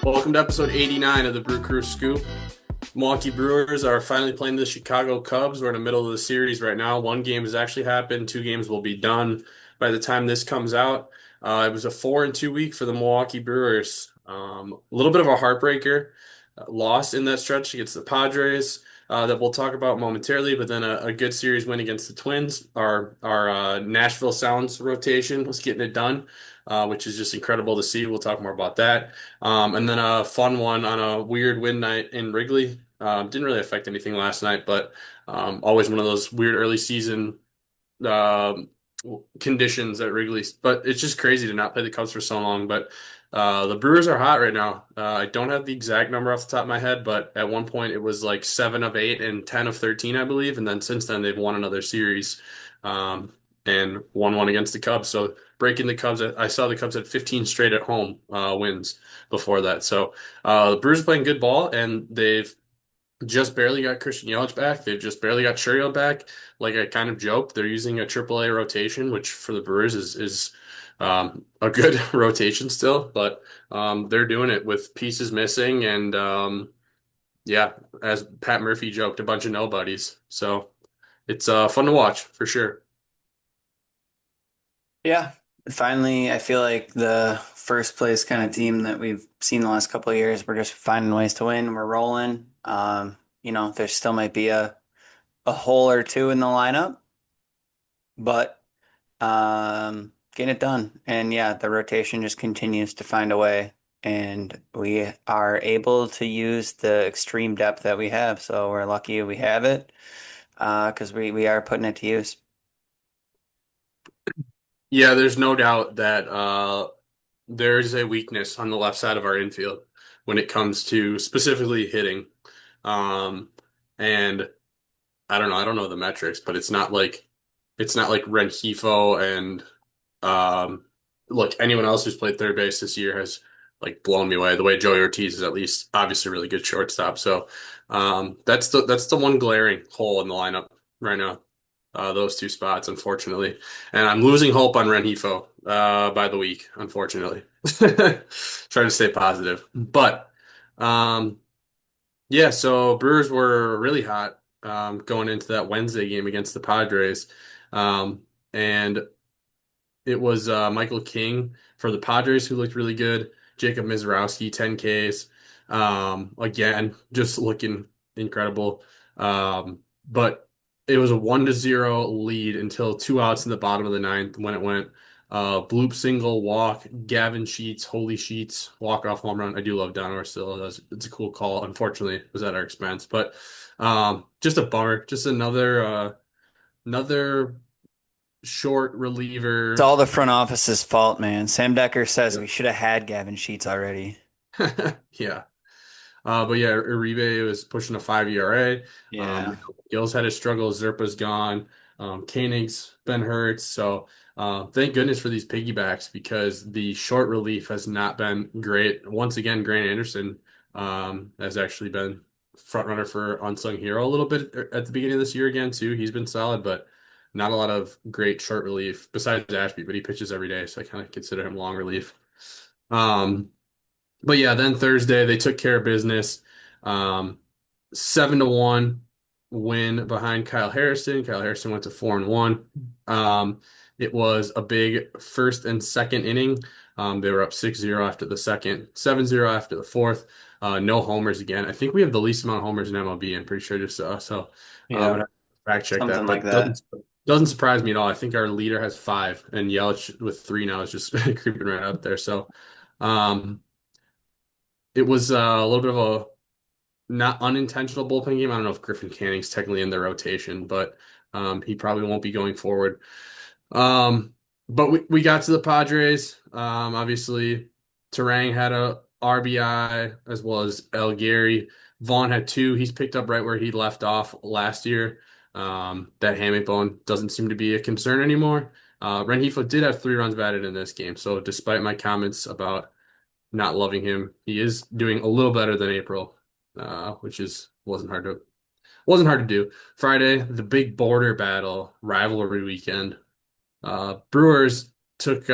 Welcome to episode 89 of the Brew Crew Scoop. Milwaukee Brewers are finally playing the Chicago Cubs. We're in the middle of the series right now. One game has actually happened. Two games will be done by the time this comes out. It was a 4-2 week for the Milwaukee Brewers. A little bit of a heartbreaker loss in that stretch against the Padres that we'll talk about momentarily, but then a good series win against the Twins. Our Nashville Sounds rotation was getting it done, which is just incredible to see. We'll talk more about that. And then a fun one on a weird win night in Wrigley. Didn't really affect anything last night, but always one of those weird early season um conditions at Wrigley. But it's just crazy to not play the Cubs for so long. But the Brewers are hot right now. I don't have the exact number off the top of my head, but at one point it was like 7 of 8 and 10 of 13, I believe. And then since then they've won another series um, and won one against the Cubs. So breaking the Cubs, I saw the Cubs had 15 straight at home wins before that. So the Brewers are playing good ball, and they've just barely got Christian Yelich back. They've just barely got Churio back. Like I kind of joked, they're using a AAA rotation, which for the Brewers is a good rotation still, but they're doing it with pieces missing and yeah, as Pat Murphy joked, a bunch of nobodies. So it's fun to watch for sure. Yeah, finally, I feel like the first place kind of team that we've seen the last couple of years, we're just finding ways to win. We're rolling. There still might be a hole or two in the lineup, but getting it done. And yeah, the rotation just continues to find a way, and we are able to use the extreme depth that we have. So we're lucky we have it, because we are putting it to use. Yeah, there's no doubt that there's a weakness on the left side of our infield when it comes to specifically hitting. Um, and I don't know the metrics, but it's not like Renhefo and um look, anyone else who's played third base this year has like blown me away. The way Joey Ortiz is at least obviously a really good shortstop. So that's the one glaring hole in the lineup right now. Those two spots, unfortunately. And I'm losing hope on Renhefo by the week, unfortunately. Trying to stay positive. But um yeah, so Brewers were really hot going into that Wednesday game against the Padres. And it was Michael King for the Padres who looked really good. Jacob Misiorowski, 10 Ks. Again, just looking incredible. But it was a 1-0 lead until 2 outs in the bottom of the ninth when it went bloop single, walk, Gavin Sheets, holy Sheets, walk-off home run. I do love Donor still. It's a cool call. Unfortunately, it was at our expense. But just a bummer. Just another short It's reliever. all the front office's fault, man. Sam Decker says we should have had Gavin Sheets already. Yeah. But yeah, Uribe was pushing a 5 ERA. Yeah. Gil's had his struggles. Zerpa's gone. Koenig's been hurt. So thank goodness for these piggybacks because the short relief has not been great. Once again, Grant Anderson has actually been front runner for unsung hero a little bit at the beginning of this year again too. He's been solid, but not a lot of great short relief besides Ashby, but he pitches every day, so I kind of consider him long relief. Um, but yeah, then Thursday they took care of business. Um, 7-1 win behind Kyle Harrison. Kyle Harrison went to 4-1. It was a big first and second inning. They were up 6-0 after the second, 7-0 after the fourth. No homers again. I think we have the least amount of homers in MLB. I'm pretty sure just so. I'd Yeah. have to fact check Something that, like but that. doesn't surprise me at all. I think our leader has five, and Yelich with three now is just creeping right up there. So. Um, it was a little bit of a not unintentional bullpen game. I don't know if Griffin Canning's technically in the rotation, but he probably won't be going forward. Um, but we got to the Padres. Obviously, Terang had a RBI as well as El Gary. Vaughn had two. He's picked up right where he left off last year. That hamate bone doesn't seem to be a concern anymore. Rengifo did have 3 runs batted in this game, so despite my comments about not loving him. He is doing a little better than April, which is wasn't hard to do. Friday, the big border battle rivalry weekend. Brewers took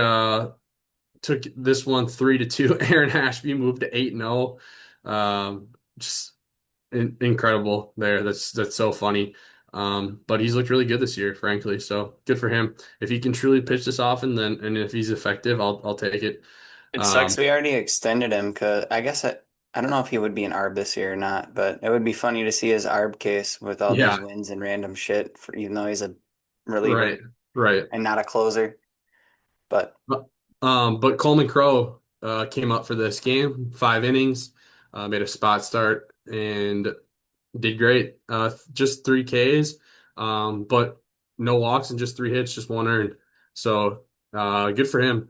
took this one 3-2. Aaron Ashby moved to 8-0. Just incredible there. That's so funny. But he's looked really good this year, frankly. So good for him. If he can truly pitch this often, then and if he's effective, I'll take it. It sucks Um, we already extended him because I don't know if he would be an ARB this year or not, but it would be funny to see his ARB case with all these yeah, wins and random shit for even though he's a reliever right, right. and not a closer. But But Coleman Crowe came up for this game, 5 innings, made a spot start and did great. Just 3 Ks, but no walks and just 3 hits, just one earned. So good for him.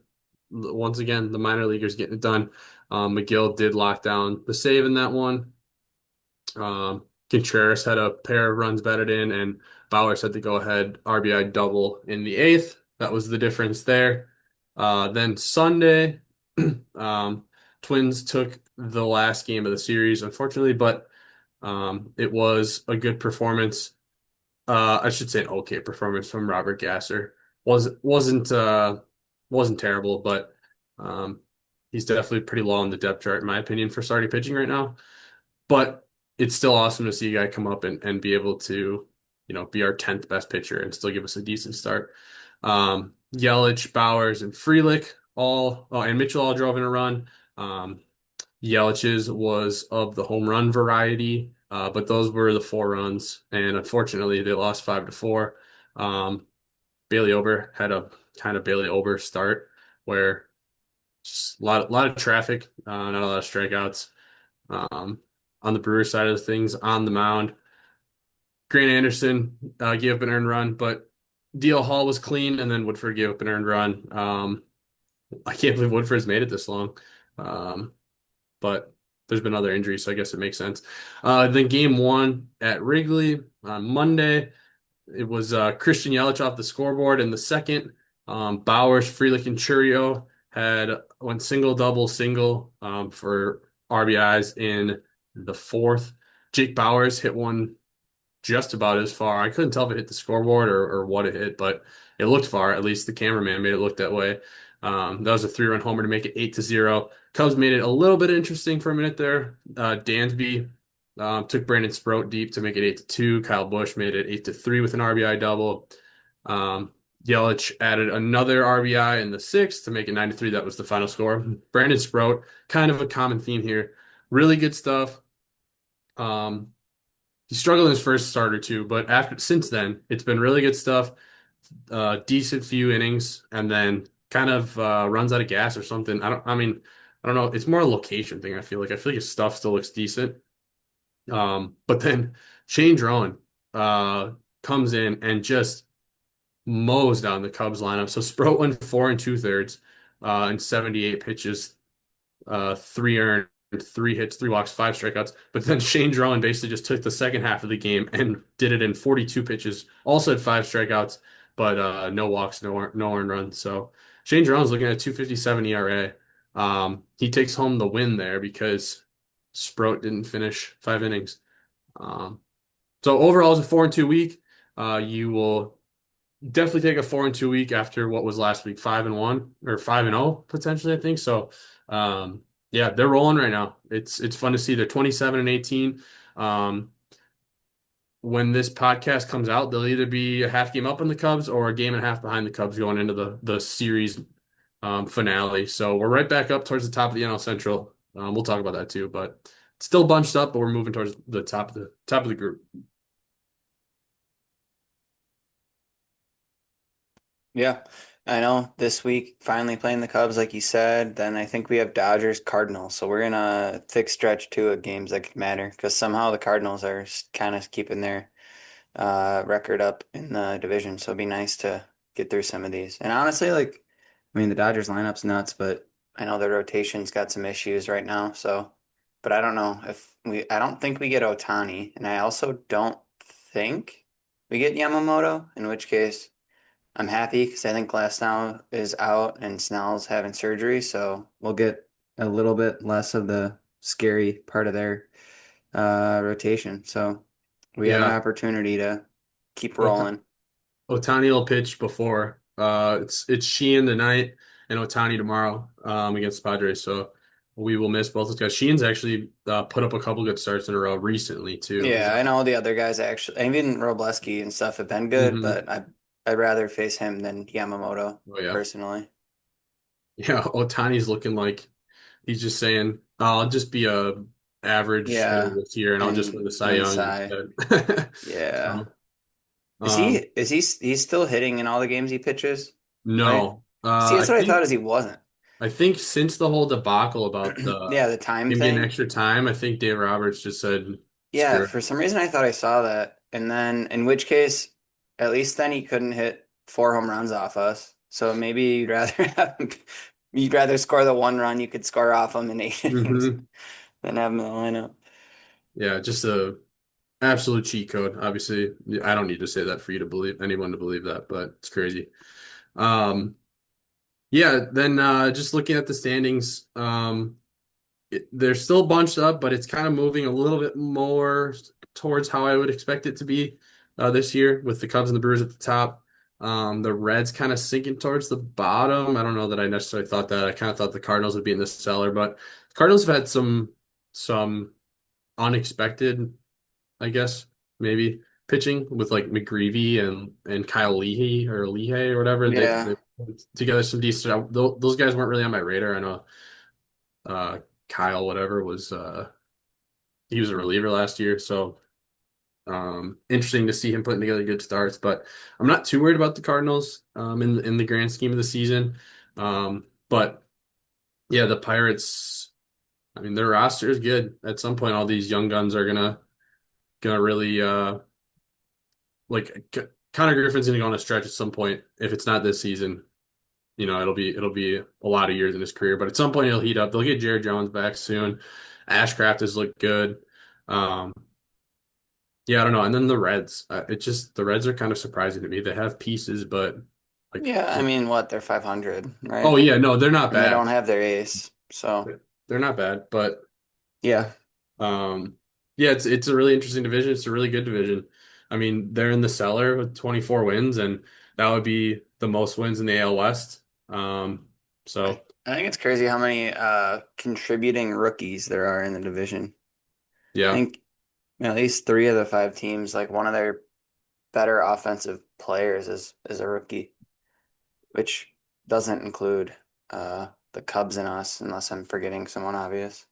Once again, the minor leaguers getting it done. McGill did lock down the save in that one. Contreras had a pair of runs batted in, and Bowers had to go ahead RBI double in the eighth. That was the difference there. Then Sunday, um, Twins took the last game of the series, unfortunately, but it was a good performance. I should say an okay performance from Robert Gasser. Wasn't terrible, but um, he's definitely pretty low on the depth chart in my opinion for starting pitching right now. But it's still awesome to see a guy come up and be able to, be our 10th best pitcher and still give us a decent start. Yelich, Bowers, and Frelick and Mitchell all drove in a run. Um, Yelich's was of the home run variety, but those were the 4 runs, and unfortunately, they lost 5-4. Um, Bailey Ober had a kind of Bailey Ober start where just a lot of traffic, not a lot of strikeouts. Um, on the Brewers side of things, on the mound, Grant Anderson gave up an earned run, but DL Hall was clean, and then Woodford gave up an earned run. I can't believe Woodford's made it this long. Um, but there's been other injuries, so I guess it makes sense. Then game one at Wrigley on Monday, it was Christian Yelich off the scoreboard in the second. Bowers, Frelick, and Churio went single, double, single for RBIs in the fourth. Jake Bowers hit one just about as far. I couldn't tell if it hit the scoreboard or what it hit, but it looked far. At least the cameraman made it look that way. That was a 3-run homer to make it 8-0. Cubs made it a little bit interesting for a minute there. Dansby took Brandon Sproat deep to make it 8-2. Kyle Busch made it 8-3 with an RBI double. Yelich added another RBI in the sixth to make it 9-3. That was the final score. Brandon Sproat, kind of a common theme here. Really good stuff. Um, he struggled in his first start or two, but since then, it's been really good stuff. Decent few innings, and then kind of runs out of gas or something. I don't know. It's more a location thing. I feel like his stuff still looks decent. But then Shane Drone comes in and just mows down the Cubs lineup. So Sproat went 4 2/3 and 78 pitches, 3 earned, 3 hits, 3 walks, 5 strikeouts. But then Shane Drowan basically just took the second half of the game and did it in 42 pitches. Also had 5 strikeouts, but no walks, no earned runs. So Shane Drowan's looking at a 2.57 ERA. He takes home the win there because Sproat didn't finish 5 innings. Um, so overall, it's a 4-2 week. You will definitely take a 4-2 week after what was last week, 5-1 or 5-0 potentially, I think. So, yeah, they're rolling right now. It's fun to see. They're 27-18. Um, when this podcast comes out, they'll either be a half game up on the Cubs or a game and a half behind the Cubs going into the series finale. So we're right back up towards the top of the NL Central. We'll talk about that too, but it's still bunched up, but we're moving towards the top of the group. yeah, I know this week finally playing the Cubs, like you said. Then I think we have Dodgers, Cardinals. So we're in a thick stretch too of games that could matter because somehow the Cardinals are kind of keeping their record up in the division. So it'd be nice to get through some of these. And honestly, like, I mean, the Dodgers lineup's nuts, but I know their rotation's got some issues right now. So, but I don't know if I don't think we get Otani, and I also don't think we get Yamamoto, in which case I'm happy because I think Glasnow is out and Snell's having surgery. So we'll get a little bit less of the scary part of their rotation. So we have an Yeah. opportunity to keep Ota- rolling. Otani will pitch before. It's Sheehan tonight, and Ohtani tomorrow against the Padres. So we will miss both those guys. Sheehan's actually put up a couple good starts in a row recently too. Yeah, I know the other guys actually, even Robleski and stuff have been good, Mhm. but I'd rather face him than Yamamoto Oh yeah, personally. yeah. Ohtani's looking like he's just saying, "I'll just be a average hitter Yeah, this year, and I'll just win the and Cy win Young Cy. instead." Yeah. So, um, He's still hitting in all the games he pitches, right? no, See, I that's what I thought think is he wasn't. since the whole debacle about the Yeah, the time him getting thing. extra time, I think Dave Roberts just said, Yeah, "Screw it." for some reason I thought I saw that. And then in which case, at least then he couldn't hit 4 home runs off us. So maybe you'd rather score the 1 run you could score off him in 8 innings Hmm. than have him in the lineup. Yeah, just a absolute cheat code. Obviously, I don't need to say that for you to believe anyone to believe that, but it's crazy. Um, yeah, then just looking at the standings, they're still bunched up, but it's kind of moving a little bit more towards how I would expect it to be this year with the Cubs and the Brewers at the top. The Reds kind of sinking towards the bottom. I don't know that I necessarily thought that. I kind of thought the Cardinals would be in the cellar, but the Cardinals have had some unexpected, I guess, maybe pitching with like McGreevy and Kyle Leahy or Lehigh or whatever. They Yeah. put together some decent. Those guys weren't really on my radar. I know uh, Kyle whatever was he was a reliever last year, so interesting to see him putting together good starts. But I'm not too worried about the Cardinals in the grand scheme of the season. But yeah, the Pirates. I mean, their roster is good. At some point, all these young guns are gonna really like Connor Griffin's gonna go on a stretch at some point. If it's not this season, it'll be a lot of years in his career. But at some point, he'll heat up. They'll get Jared Jones back soon. Ashcraft has looked good. Um, yeah, I don't know. And then the Reds. The Reds are kind of surprising to me. They have pieces, but like, Yeah, I mean, what, they're 500, oh right? yeah, no, they're not And they bad. don't have their ace. So, They're not bad, but yeah. um, yeah, it's a really interesting division. It's a really good division. I mean, they're in the cellar with 24 wins, and that would be the most wins in the AL West. So I think it's crazy how many contributing rookies there are in the division. I yeah. think at least 3 of the 5 teams, like one of their better offensive players is a rookie, which doesn't include the Cubs and us, unless I'm forgetting someone obvious.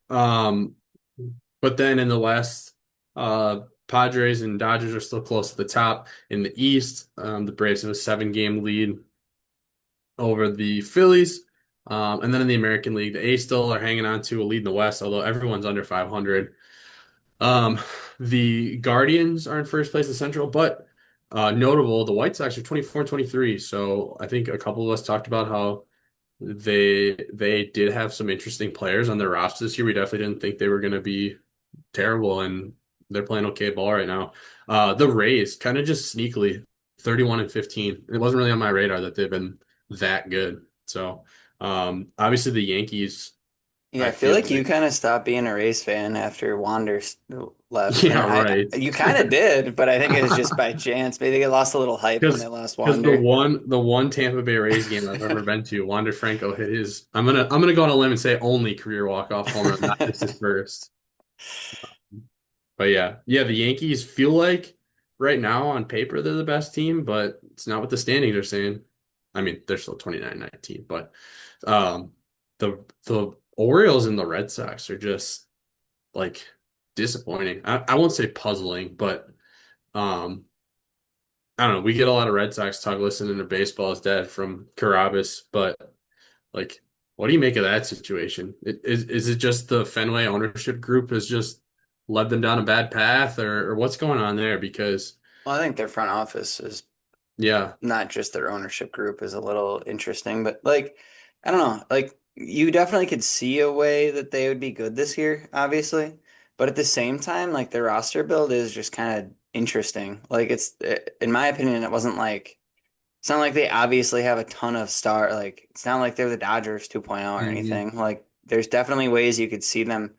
Um, but then in the West, Padres and Dodgers are still close to the top. In the East, the Braves have a 7 game lead over the Phillies. And then in the American League, the A's still are hanging on to a lead in the West, although everyone's under 500. Um, the Guardians are in first place in Central, but notable, the White Sox are 24 and 23. So I think a couple of us talked about how they did have some interesting players on their roster this year. We definitely didn't think they were going to be terrible, and they're playing okay ball right now. The Rays kind of just sneakily 31 and 15. It wasn't really on my radar that they've been that good. So obviously the Yankees, Yeah, I I feel feel like you like, kind of stopped being a Rays fan after left, and yeah, right. you kind of did, but I think it was just by chance. Maybe they lost a little hype when they Because lost because Wander. the one Tampa Bay Rays game I've ever been to, Wander Franco hit his. I'm gonna go on a limb and say only career walk-off home run, not just his first. But yeah, the Yankees feel like right now on paper they're the best team, but it's not what the standings are saying. I mean, they're still 29-19, but um, the Orioles and the Red Sox are just like disappointing. I won't say puzzling, but um, I don't know. We get a lot of Red Sox talk listening to Baseball is Dead from Carabas, but like, what do you make of that situation? Is it just the Fenway ownership group has just led them down a bad path, or what's going on there? Because Well, I think their front office is yeah, not just their ownership group is a little interesting, but like, I don't know, like you definitely could see a way that they would be good this year, obviously, but at the same time, like their roster build is just kind of interesting. Like in my opinion, it wasn't like it's not like they obviously have a ton of star. Like it's not like they're the Dodgers 2.0 or hmm anything. Like there's definitely ways you could see them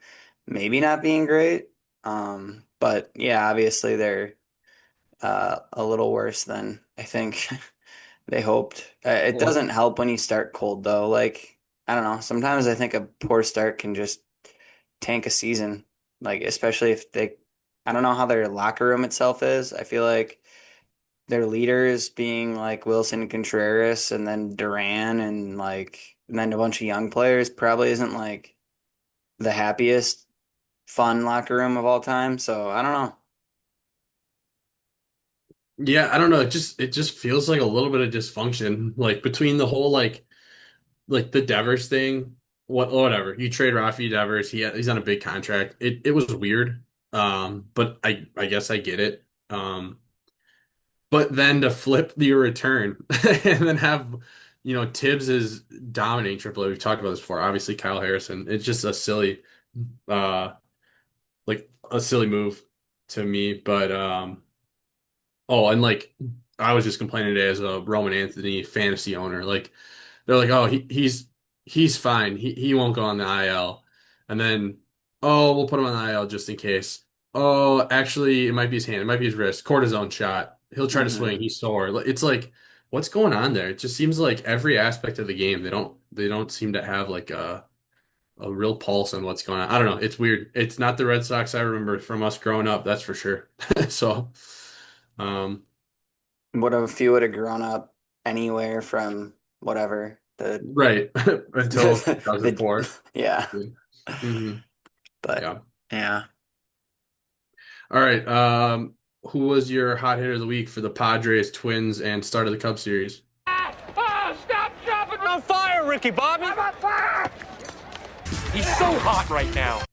maybe not being great. But yeah, obviously they're a little worse than I think They hoped. It Or doesn't help when you start cold though. Like, I don't know. Sometimes I think a poor start can just tank a season. Like, especially if they, I don't know how their locker room itself is. I feel like their leaders being like Wilson Contreras and then Duran and then a bunch of young players probably isn't like the happiest fun locker room of all time. So I don't know. yeah, I don't know. It just feels like a little bit of dysfunction, like between the whole like the Devers thing. Whatever. You trade Rafi Devers, he's on a big contract. It was weird. But I guess I get it. But then to flip the return and then have, Tibbs is dominating AAA. We've talked about this before. Obviously, Kyle Harrison. It's just uh, a silly move to me. But oh, and like I was just complaining today as a Roman Anthony fantasy owner. Like they're like, oh, he's fine. He won't go on the IL. And then, oh, we'll put him on the IL just in case. Oh, actually, it might be his hand. It might be his wrist. Cortisone shot. He'll try to swing. Hmm. He's sore. It's like, what's going on there? It just seems like every aspect of the game, they don't seem to have like a real pulse on what's going on. I don't know. It's weird. It's not the Red Sox I remember from us growing up, that's for sure. So, um, What if you would have grown up anywhere from whatever right. Until the 2004. yeah, Hmm. but Yeah. yeah. All right. Who was your hot hitter of the week for the Padres, Twins, and start of the Cub series? Oh, stop dropping on fire, Ricky Bobby. I'm on fire. He's so hot right now.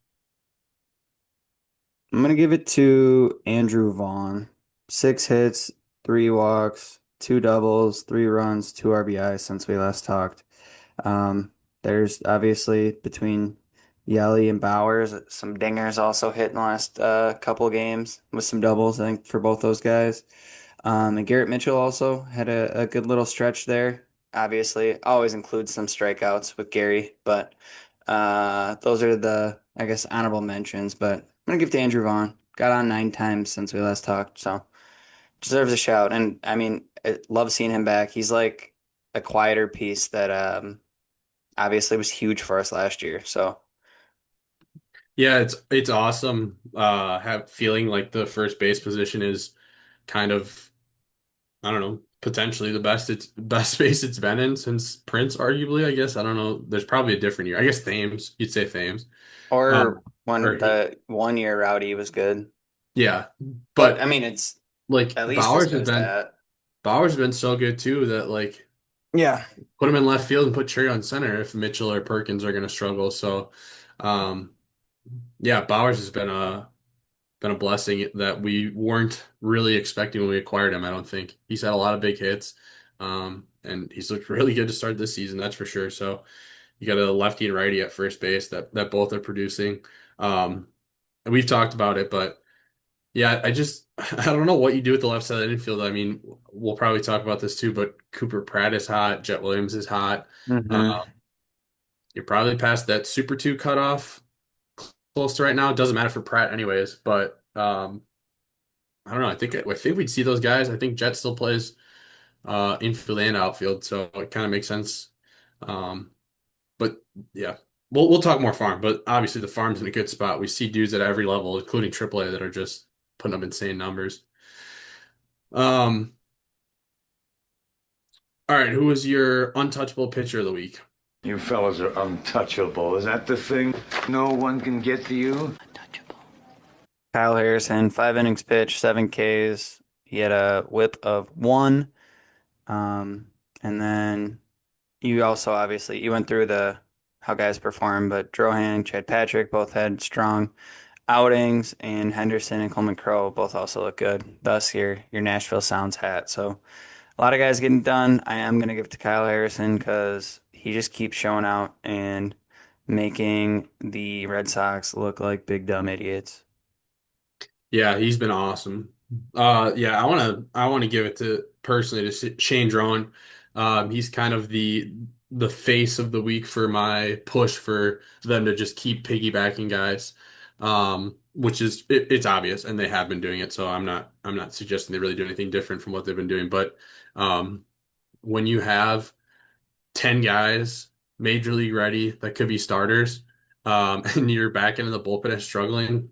I'm gonna give it to Andrew Vaughn. 6 hits, 3 walks, 2 doubles, 3 runs, 2 RBIs since we last talked. Um, there's obviously between Yelly and Bowers, some dingers also hit in the last couple games with some doubles, I think, for both those guys. And Garrett Mitchell also had a good little stretch there. Obviously, always includes some strikeouts with Gary, but those are the, I guess, honorable mentions. But I'm gonna give it to Andrew Vaughn. Got on 9 times since we last talked, so deserves a shout. And I mean, I love seeing him back. He's like a quieter piece that obviously was huge for us last year. So, Yeah, it's awesome. Have feeling like the first base position is kind of, I don't know, potentially the best space it's been in since Prince, arguably. I guess I don't know. There's probably a different year. I guess Thames. You'd say Thames. or Or when the 1 year Rowdy was good, yeah, but I but mean, it's like at least as good as that. Bauer's been so good too that like Yeah. put him in left field and put Cherry on center if Mitchell or Perkins are going to struggle. So, um, yeah, Bowers has been a blessing that we weren't really expecting when we acquired him. I don't think he's had a lot of big hits, and he's looked really good to start this season. That's for sure. So you got a lefty and righty at first base that both are producing. And we've talked about it, but yeah, I don't know what you do with the left side of the infield. I mean, we'll probably talk about this too, but Cooper Pratt is hot. Jet Williams is hot. Uh, Hmm. you're probably past that Super 2 cutoff close to right now. It doesn't matter for Pratt anyways, but I don't know. I think we'd see those guys. I think Jet still plays infield and outfield, so it kind of makes sense. Um, but yeah, we'll talk more farm, but obviously the farm's in a good spot. We see dudes at every level, including AAA, that are just putting up insane numbers. Um, all right, who was your untouchable pitcher of the week? You fellas are untouchable. Is that the thing? No one can get to you? Kyle Harrison, 5 innings pitched, 7 Ks. He had a whip of one. And then you also obviously you went through the how guys performed, but Drohan, Chad Patrick both had strong outings, and Henderson and Coleman Crowe both also look good. Thus your Nashville Sounds hat. So a lot of guys getting done. I am gonna give it to Kyle Harrison because he just keeps showing out and making the Red Sox look like big dumb idiots. Yeah, he's been awesome. Yeah, I want to give it to personally to Shane Drone. He's kind of the face of the week for my push for them to just keep piggybacking guys. Which is it's obvious, and they have been doing it. So I'm not suggesting they really do anything different from what they've been doing, but um, when you have 10 guys major league ready that could be starters, and you're back into the bullpen and struggling,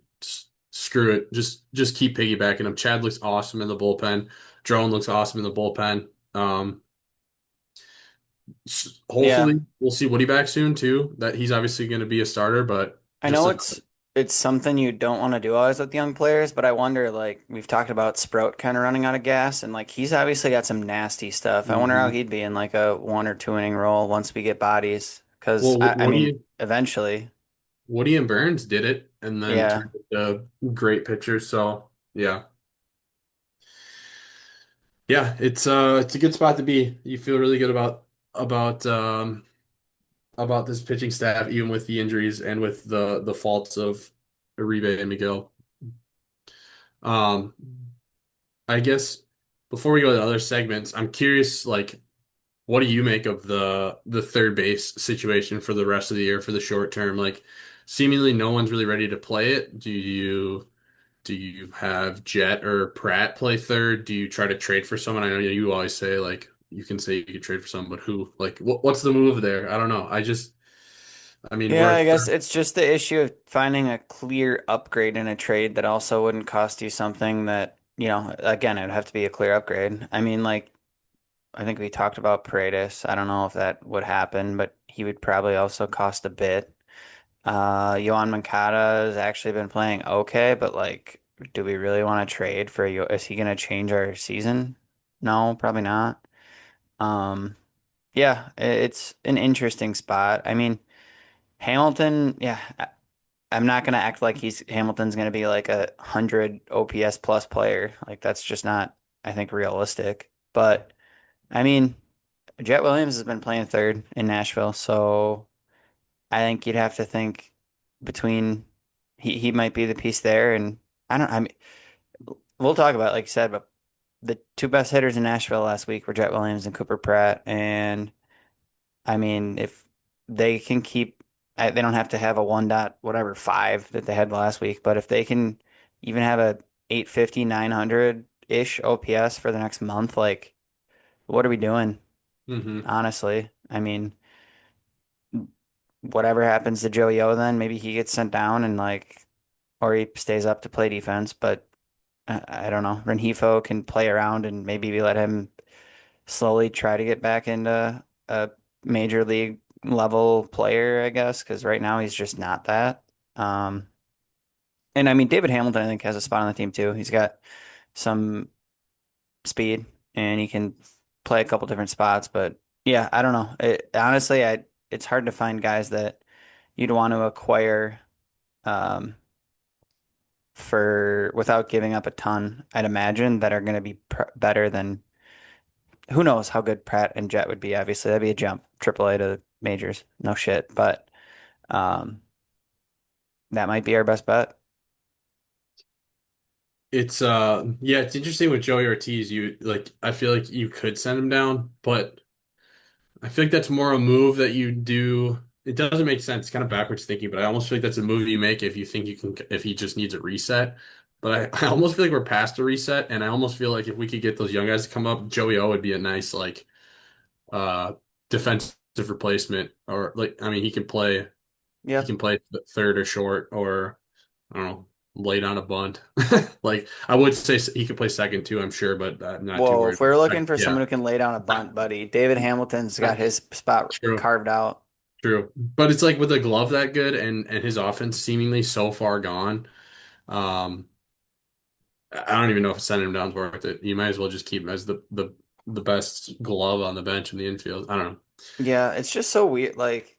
screw it. Just keep piggybacking them. Chad looks awesome in the bullpen. Drone looks awesome in the bullpen. Yeah. Hopefully we'll see Woody back soon too. That he's obviously going to be a starter, but I just know a, it's something you don't want to do always with young players, but I wonder, like we've talked about Sprout kind of running out of gas, and like he's obviously got some nasty stuff. I wonder how Mhm. he'd be in like a 1 or 2 inning role once we get bodies, because Well, I mean eventually, Woody and Burns did it and then yeah. turned into great pitchers. So yeah. Yeah, it's a good spot to be. You feel really good about about this pitching staff, even with the injuries and with the faults of Uribe and Miguel. Um, I guess before we go to the other segments, I'm curious, like, what do you make of the third base situation for the rest of the year for the short term? Like, seemingly no one's really ready to play it. Do you have Jet or Pratt play third? Do you try to trade for someone? I know you always say like you can say you could trade for someone, but who? Like, what's the move there? I don't know. I mean, Yeah, we're I guess third. it's just the issue of finding a clear upgrade in a trade that also wouldn't cost you something that, again, it would have to be a clear upgrade. I mean, like, I think we talked about Paredes. I don't know if that would happen, but he would probably also cost a bit. Yohan Moncada has actually been playing okay, but like, do we really want to trade for you? Is he going to change our season? No, probably not. Um, yeah, it's an interesting spot. I mean, Hamilton, yeah, I'm not going to act like Hamilton's going to be like 100 OPS plus player. Like, that's just not, I think, realistic. But I mean, Jet Williams has been playing third in Nashville, so I think you'd have to think between he might be the piece there, and I mean we'll talk about it, like you said, but the two best hitters in Nashville last week were Jet Williams and Cooper Pratt, and I mean if they can keep they don't have to have a 1 dot whatever 5 that they had last week, but if they can even have a 850 900-ish OPS for the next month, like what are we doing? Hmm. Honestly, I mean whatever happens to Joey O, then maybe he gets sent down and like, or he stays up to play defense. But I don't know. Renhefo can play around and maybe we let him slowly try to get back into a major league level player, I guess, because right now he's just not that. Um, and I mean, David Hamilton, I think, has a spot on the team too. He's got some speed and he can play a couple different spots. But yeah, I don't know. Honestly, it's hard to find guys that you'd want to acquire um, for without giving up a ton, I'd imagine that are going to be better than who knows how good Pratt and Jet would be. Obviously, that'd be a jump, AAA to majors, no shit. But um, that might be our best bet. It's yeah, it's interesting with Joey Ortiz. You like, I feel like you could send him down, but I feel like that's more a move that you do. It doesn't make sense. It's kind of backwards thinking, but I almost feel like that's a move you make if you think you can, if he just needs a reset. But I almost feel like we're past a reset, and I almost feel like if we could get those young guys to come up, Joey O would be a nice like uh defensive replacement, or like I mean he Yep. can play third or short or I don't know late on a bunt. Like I would say he could play second too, I'm sure, but I'm not too Well, worried. if we're looking for Yeah, someone who can lay down a bunt, buddy, David Hamilton's got his spot true. carved out. True. But it's like with a glove that good and his offense seemingly so far gone. Um, I don't even know if sending him down's worth it. You might as well just keep him as the best glove on the bench in the infield. I don't know. Yeah, it's just so weird. Like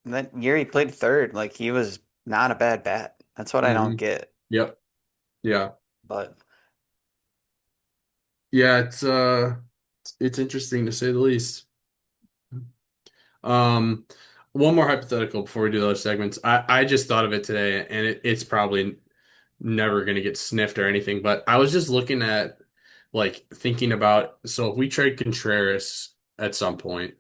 that year he played third, like he was not a bad bat. That's what I don't Hmm. get. Yep. Yeah. But Yeah, it's interesting to say the least. Um, one more hypothetical before we do those segments. I just thought of it today, and it's probably never going to get sniffed or anything. But I was just looking at, like, thinking about, so if we trade Contreras at some point,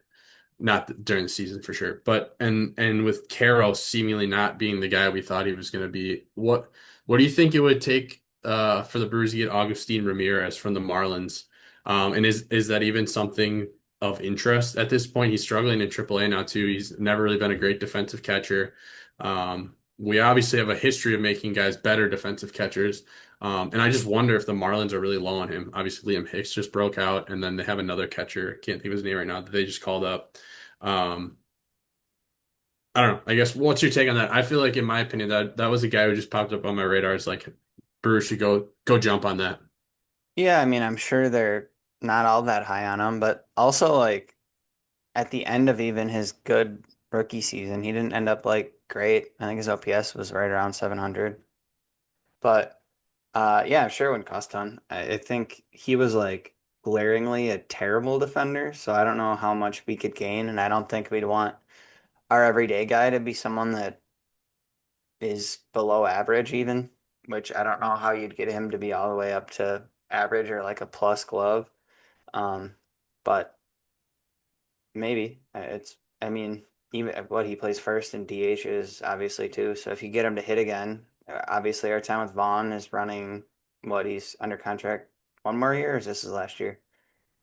not during the season for sure, but and with Caro seemingly not being the guy we thought he was going to be, what do you think it would take for the Brewers to get Augustine Ramirez from the Marlins? And is that even something? of interest at this point. He's struggling in AAA now too. He's never really been a great defensive catcher. We obviously have a history of making guys better defensive catchers. And I just wonder if the Marlins are really low on him. Obviously, Liam Hicks just broke out, and then they have another catcher. Can't think of his name right now that they just called up. Um, I don't know. I guess what's your take on that? I feel like, in my opinion, that was a guy who just popped up on my radar. It's like Brewers should go jump on that. Yeah, I mean, I'm sure they're not all that high on him, but also like at the end of even his good rookie season, he didn't end up like great. I think his OPS was right around 700. But yeah, I'm sure it wouldn't cost a ton. I think he was like glaringly a terrible defender, so I don't know how much we could gain, and I don't think we'd want our everyday guy to be someone that is below average even, which I don't know how you'd get him to be all the way up to average or like a plus glove. Um, but maybe I mean, even what he plays first in DH is obviously too. So if you get him to hit again, obviously our time with Vaughn is running what he's under contract one more year, or is this his last year?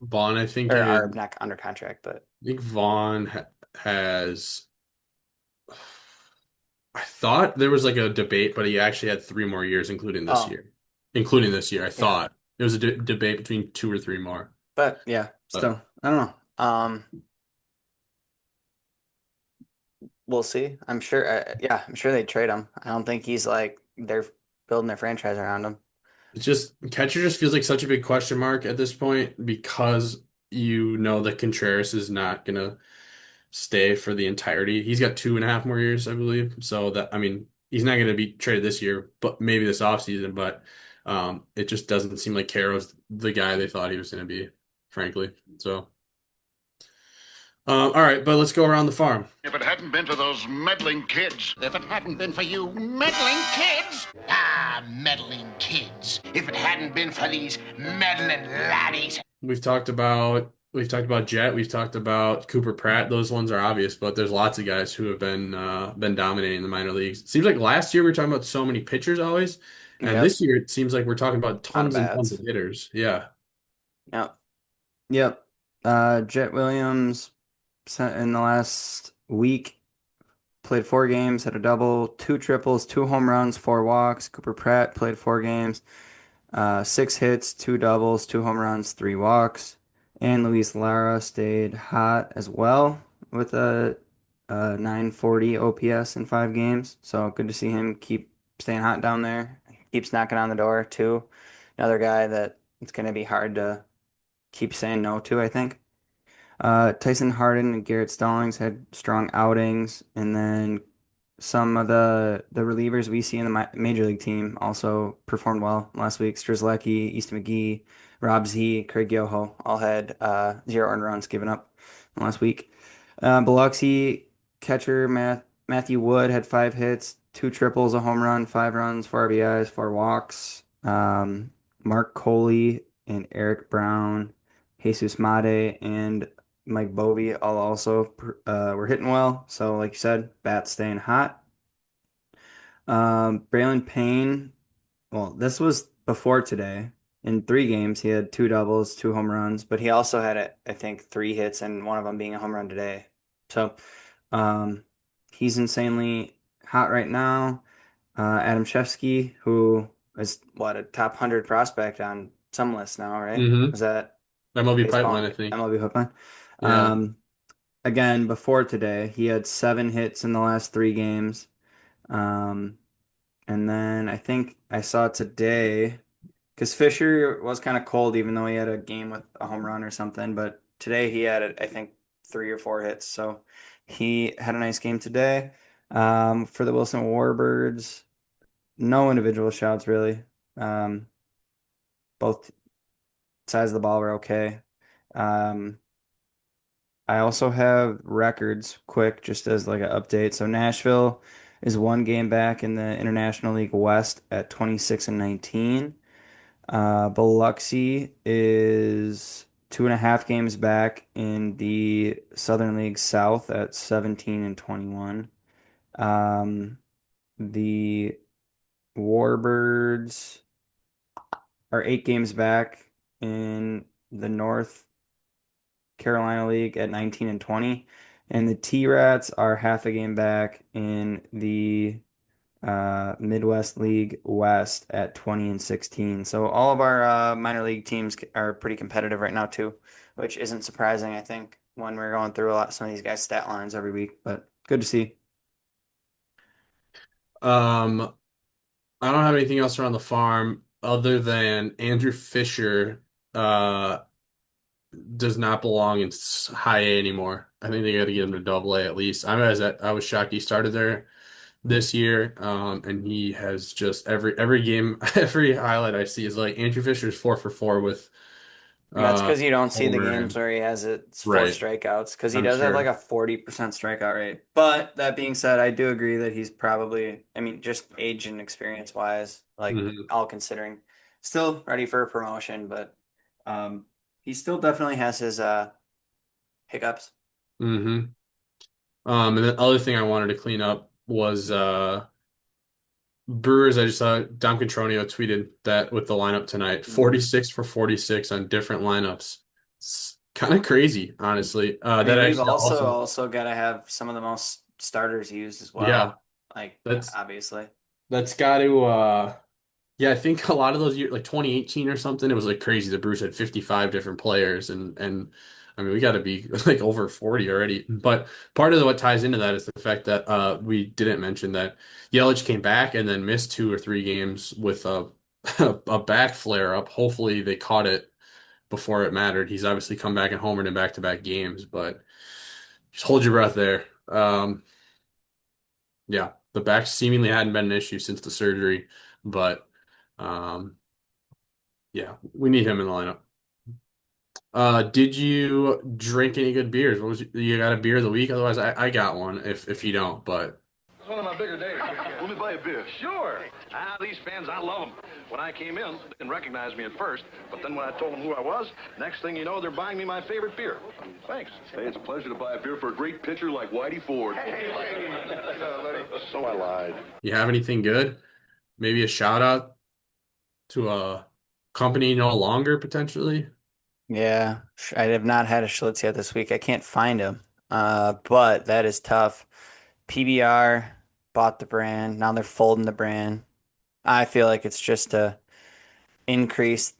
Vaughn, I think Or is are not under contract, but I think Vaughn has. I thought there was like a debate, but he actually had 3 more years, including this oh year. Including this year, I yeah. thought there was a debate between 2 or 3 more. But yeah, But still, I don't know. We'll see. I'm sure. Yeah, I'm sure they trade him. I don't think he's like they're building their franchise around him. it's just catcher just feels like such a big question mark at this point because you know that Contreras is not gonna stay for the entirety. He's got 2.5 more years, I believe. So that I mean, he's not gonna be traded this year, but maybe this offseason. But it just doesn't seem like Caro's the guy they thought he was gonna be, frankly. So. All right, but let's go around the farm. If it hadn't been for those meddling kids. If it hadn't been for you meddling kids. Ah, meddling kids. If it hadn't been for these meddling laddies. We've talked about Jet, we've talked about Cooper Pratt. Those ones are obvious, but there's lots of guys who have been dominating the minor leagues. Seems like last year we were talking about so many pitchers always, and Yep. this year it seems like we're talking about A lot of tons and tons of bats. hitters. Yeah. Yep. Yep. Jet Williams in the last week played 4 games, had a double, two triples, 2 home runs, 4 walks. Cooper Pratt played 4 games, 6 hits, 2 doubles, 2 home runs, 3 walks. And Luis Lara stayed hot as well with a 940 OPS in 5 games. So good to see him keep staying hot down there. Keeps knocking on the door too. Another guy that it's going to be hard to keep saying no to, I think. Tyson Harden and Garrett Stallings had strong outings, and then some of the relievers we see in the major league team also performed well last week. Strzelecki, Easton McGee, Rob Z, Craig Yoho all had 0 earned runs given up last week. Biloxi catcher Matthew Wood had 5 hits, 2 triples, a home run, 5 runs, 4 RBIs, 4 walks. Mark Coley and Eric Brown, Jesus Mate, and Mike Bovee all also were hitting well. So, like you said, bats staying hot. Braylon Payne, well, this was before today. In 3 games, he had 2 doubles, 2 home runs, but he also had, I think, 3 hits and one of them being a home run today. So, um, he's insanely hot right now. Adam Shevsky, who is what a top 100 prospect on some lists now, right? Mm-hmm. Was that MLB baseball? pipeline, I think. MLB Hookline. Yeah. Again, before today, he had 7 hits in the last 3 games. Um, and then I think I saw today, because Fisher was kind of cold, even though he had a game with a home run or something. But today he had, I think, 3 or 4 hits. So he had a nice game today. For the Wilson Warbirds, no individual shouts really. Both sides of the ball were okay. Um, I also have records quick, just as like an update. So Nashville is 1 game back in the International League West at 26-19. Biloxi is 2.5 games back in the Southern League South at 17-21. Um, the Warbirds are 8 games back in the North Carolina League at 19 and 20. And the T-Rats are half a game back in the Midwest League West at 20 and 16. So all of our minor league teams are pretty competitive right now too, which isn't surprising, I think, when we're going through some of these guys' stat lines every week. But good to see. Um, I don't have anything else around the farm other than Andrew Fisher uh does not belong in high A anymore. I think they got to get him to double A at least. I was shocked he started there this year. And he has just every game, every highlight I see is like Andrew Fisher's 4 for 4 with That's because you don't see the homer games and where he has it's four right. strikeouts because he I'm does have like sure. a 40% strikeout rate. But that being said, I do agree that he's probably, I mean, just age and experience wise, like Hmm. all considering, still ready for a promotion, but he still definitely has his hiccups. Hmm. And the other thing I wanted to clean up was Brewers. I just saw Dom Contronio tweeted that with the lineup tonight, Mhm. 46 for 46 on different lineups. It's kind of crazy, honestly. I mean, That we've actually also, also got to have some of the most starters used as yeah, well. Like that's obviously. that's got to yeah, I think a lot of those years, like 2018 or something, it was like crazy. The Brewers had 55 different players, and I mean we got to be like over 40 already. But part of what ties into that is the fact that we didn't mention that Yelich came back and then missed 2 or 3 games with a a back flare up. Hopefully they caught it before it mattered. He's obviously come back and homered in back-to-back games, but just hold your breath there. Yeah, the back seemingly hadn't been an issue since the surgery, but. Um, Yeah, we need him in the lineup. Did you drink any good beers? What was you got a beer of the week? Otherwise, I got one if you don't, but It's one of my bigger days. Let me buy a beer. Sure. These fans, I love them. When I came in, they didn't recognize me at first, but then when I told them who I was, next thing you know, they're buying me my favorite beer. Thanks. Hey, it's a pleasure to buy a beer for a great pitcher like Whitey Ford. So I lied. you have anything good? Maybe a shout out to a company no longer potentially. Yeah, I have not had a Schlitz yet this week. I can't find him. But that is tough. PBR bought the brand. Now they're folding the brand. I feel like it's just to increase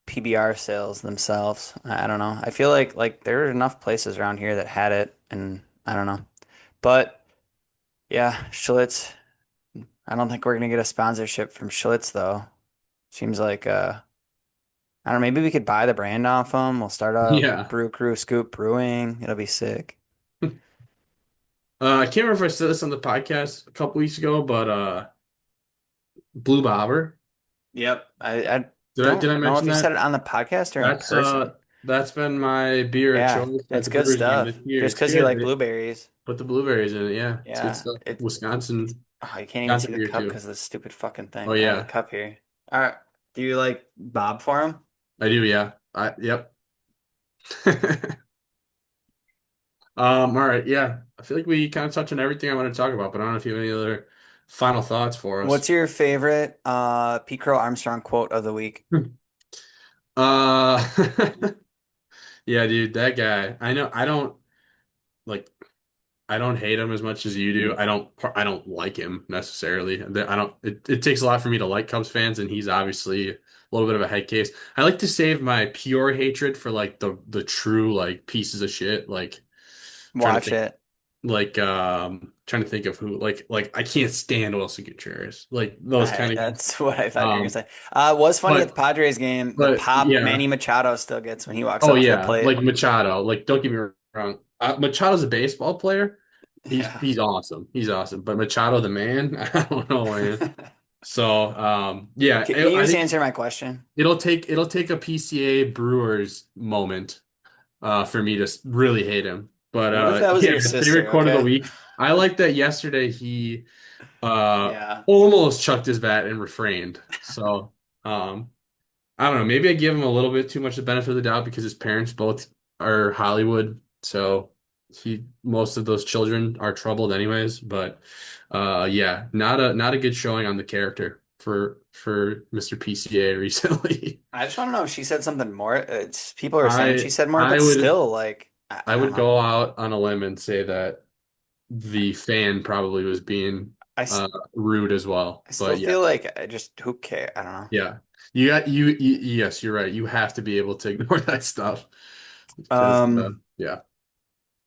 PBR sales themselves. I don't know. I feel like there are enough places around here that had it, and I don't know. But yeah, Schlitz. I don't think we're gonna get a sponsorship from Schlitz though. Seems like I don't know, maybe we could buy the brand off them. We'll start a Yeah. Brew Crew Scoop Brewing. It'll be sick. I can't remember if I said this on the podcast a couple weeks ago, but Blue Bobber. Yep. I Did I don't know if mention you said that? it on the podcast or in That's person. that's been my beer of Yeah, choice at it's the good Brewers game stuff. this year. Just It's because you good. like They blueberries. put the blueberries in it. Yeah, it's good Yeah. stuff. It's Wisconsin, oh, you can't even see Wisconsin the beer cup too. because of the stupid fucking Oh thing. I have the yeah, cup here. All right. Do you like Bob for him? I do. Yeah. Yep. All right. Yeah. I feel like we kind of touched on everything I want to talk about, but I don't know if you have any other final thoughts for us. What's your favorite Pete Crow Armstrong quote of the week? Uh, yeah, dude, that guy. I know. Like. I don't hate him as much as you do. I don't like him necessarily. I don't. It takes a lot for me to like Cubs fans, and he's obviously a little bit of a head case. I like to save my pure hatred for like the true like pieces of shit. Like trying to Watch think it. like trying to think of who like I can't stand Wilson Contreras. Like those kind of guys. That's what I thought you were gonna Um, say. It was funny at the but Padres game, the but pop yeah. Manny Machado still gets when he walks Oh up to the yeah, plate. like Machado. Like don't get me wrong. Machado's a baseball player. Yeah. He's awesome. He's awesome. But Machado the man, I don't know, man. So yeah, Can you I just think answer my question? it'll take a PCA Brewers moment for me to really hate him. But What if that was yeah, your favorite sister? quote of the Okay. week. I like that yesterday he Yeah. almost chucked his bat and refrained. So um I don't know. Maybe I give him a little bit too much the benefit of the doubt because his parents both are Hollywood, so most of those children are troubled anyways. But yeah, not a good showing on the character for Mr. PCA recently. I just want to know if she said something more. People are saying she I said more, I but would still, like, I I don't would know. go out on a limb and say that the fan probably was being I, s- rude as well. I still But feel yes, like I just who care? I don't know. yeah, you yes, you're right. You have to be able to ignore that stuff because Um, yeah,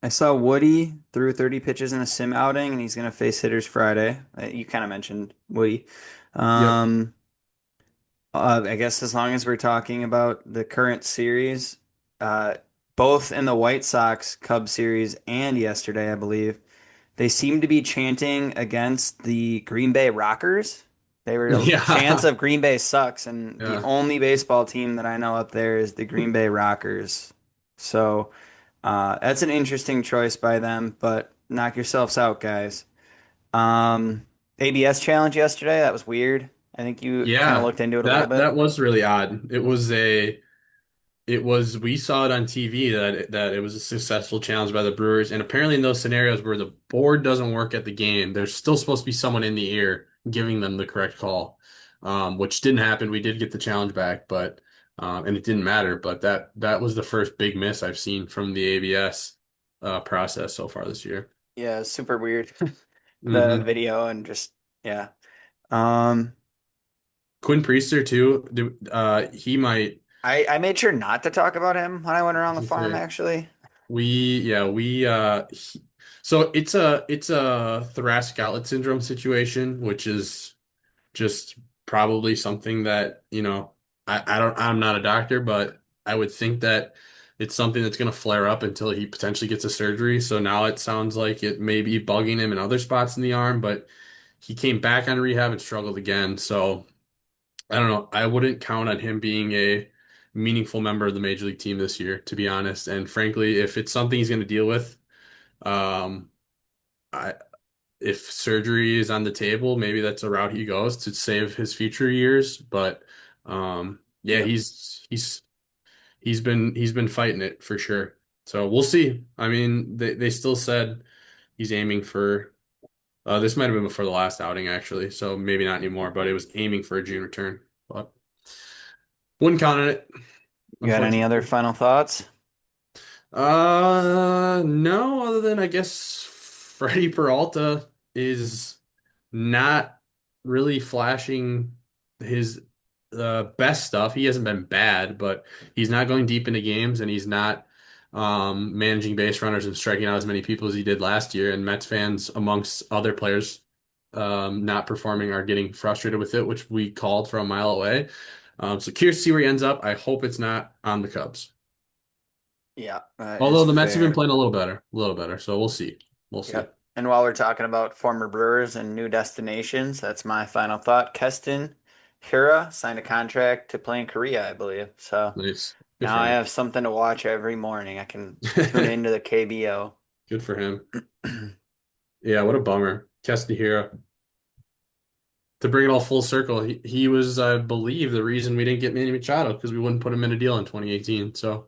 I saw Woody threw 30 pitches in a sim outing, and he's going to face hitters Friday. You kind of mentioned Woody. yep, Um, I guess as long as we're talking about the current series, uh, both in the White Sox Cubs series and yesterday, I believe, they seem to be chanting against the Green Bay Rockers. They were chants yeah, of Green Bay sucks, and the yeah, only baseball team that I know up there is the Green Bay Rockers. So that's an interesting choice by them, but knock yourselves out, guys. ABS challenge yesterday, that was weird. I think you kind of yeah. looked into it a little That bit. was really odd. It was we saw it on TV that it was a successful challenge by the Brewers, and apparently in those scenarios where the board doesn't work at the game, there's still supposed to be someone in the ear giving them the correct call, which didn't happen. We did get the challenge back, but and it didn't matter. But that was the first big miss I've seen from the ABS process so far this year. Yeah, it's super weird. The Hmm. video and just yeah. Um, Quinn Priester too. He might. I made sure not to talk about him when I went around the farm actually. So it's a thoracic outlet syndrome situation, which is just probably something that, I'm not a doctor, but I would think that it's something that's going to flare up until he potentially gets a surgery. So now it sounds like it may be bugging him in other spots in the arm, but he came back on rehab and struggled again. So I don't know. I wouldn't count on him being a meaningful member of the major league team this year, to be honest. And frankly, if it's something he's going to deal with, um, I if surgery is on the table, maybe that's a route he goes to save his future years. But yeah, Yep. he's been fighting it for sure. So we'll see. I mean, they still said he's aiming for this might have been before the last outing actually, so maybe not anymore, but it was aiming for a June return. But wouldn't count on it, You got any other unfortunately. final thoughts? No, other than I guess Freddie Peralta is not really flashing his best stuff. He hasn't been bad, but he's not going deep into games and he's not managing base runners and striking out as many people as he did last year. And Mets fans, amongst other players, not performing are getting frustrated with it, which we called from a mile away. So curious to see where he ends up. I hope it's not on the Cubs. Yeah, that is Although the Mets have been fair. playing a little better. So we'll see. We'll see. Yep. And while we're talking about former Brewers and new destinations, that's my final thought. Keston Hira signed a contract to play in Korea, I believe. So Nice. Good now for I him. have something to watch every morning. I can tune into the KBO. Good for him. Yeah, what a bummer. Hero. To bring it all full circle, he was, I believe, the reason we didn't get Manny Machado because we wouldn't put him in a deal in 2018. So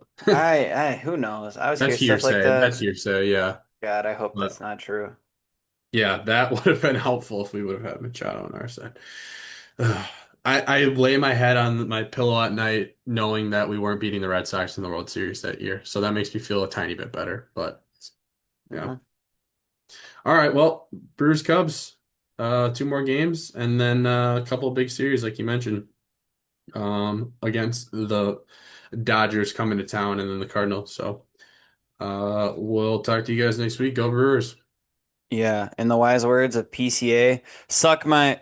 Who knows? I always that's hear stuff like hearsay. That's that. hearsay, yeah. God, I hope that's But not true. yeah, that would have been helpful if we would have had Machado on our side. Ugh. I lay my head on my pillow at night knowing that we weren't beating the Red Sox in the World Series that year. So that makes me feel a tiny bit better. But yeah. Mhm. All right, well, Brewers Cubs, two more games, and then a couple of big series, like you mentioned, against the Dodgers coming to town, and then the Cardinals. So, we'll talk to you guys next week. Go Brewers! Yeah, in the wise words of PCA, suck my